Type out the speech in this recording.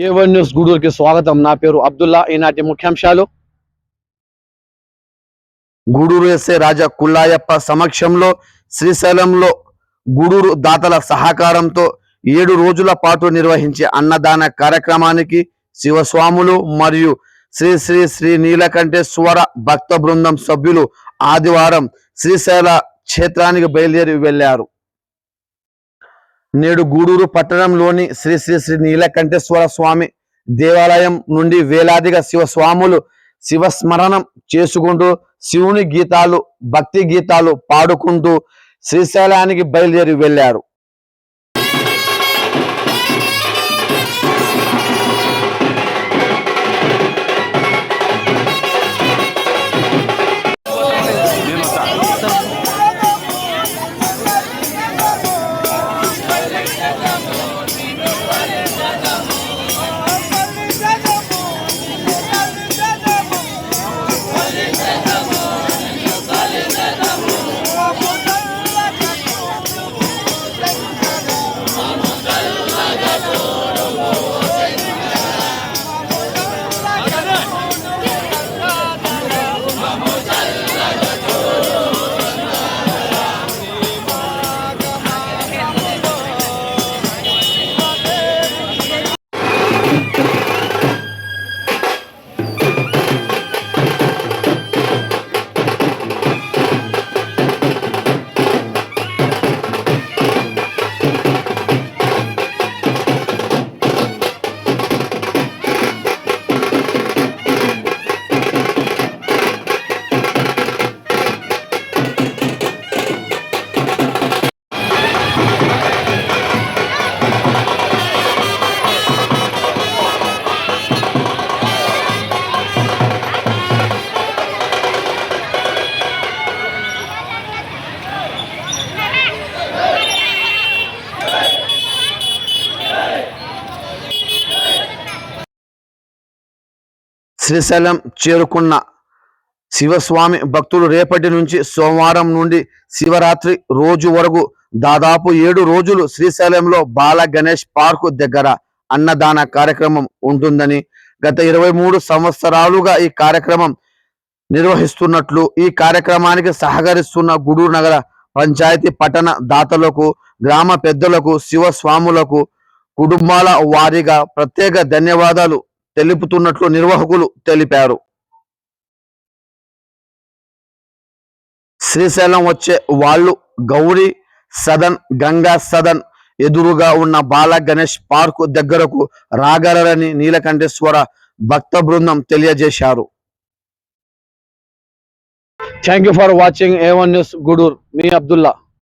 A1 news గూడూరుకి స్వాగతం. నా పేరు అబ్దుల్లా. ఈనాటి ముఖ్యాంశాలు. గూడూరు ఎస్ఐ రాజా కుల్లాయప్ప సమక్షంలో శ్రీశైలంలో గూడూరు దాతల సహకారంతో 7 రోజుల పాటు నిర్వహించే అన్నదాన కార్యక్రమానికి శివస్వాములు మరియు శ్రీ శ్రీ శ్రీ నీలకంఠేశ్వర భక్త బృందం సభ్యులు ఆదివారం శ్రీశైల క్షేత్రానికి బయలుదేరి వెళ్లారు. నేడు గూడూరు పట్టణంలోని శ్రీ శ్రీ శ్రీ నీలకంఠేశ్వర స్వామి దేవాలయం నుండి వేలాదిగా శివస్వాములు శివస్మరణం చేసుకుంటూ శివుని గీతాలు, భక్తి గీతాలు పాడుకుంటూ శ్రీశైలానికి బయలుదేరి వెళ్లారు. శ్రీశైలం చేరుకున్న శివస్వామి భక్తులు రేపటి నుంచి సోమవారం నుండి శివరాత్రి రోజు వరకు దాదాపు 7 రోజులు శ్రీశైలంలో బాల గణేష్ పార్కు దగ్గర అన్నదాన కార్యక్రమం ఉంటుందని గత 23 సంవత్సరాలుగా ఈ కార్యక్రమం నిర్వహిస్తున్నట్లు, ఈ కార్యక్రమానికి సహకరిస్తున్న గూడూరు నగర పంచాయతీ పట్టణ దాతలకు, గ్రామ పెద్దలకు, శివస్వాములకు కుటుంబాల వారీగా ప్రత్యేక ధన్యవాదాలు తెలుపుతున్నట్లు నిర్వాహకులు తెలిపారు. శ్రీశైలం వచ్చే వాళ్ళు గౌరీ సదన్, గంగా సదన్ ఎదురుగా ఉన్న బాల గణేష్ పార్కు దగ్గరకు రాగలరని నీలకంఠేశ్వర భక్త బృందం తెలియజేశారు. Thank you for watching A1 news Gudur. మీ అబ్దుల్లా.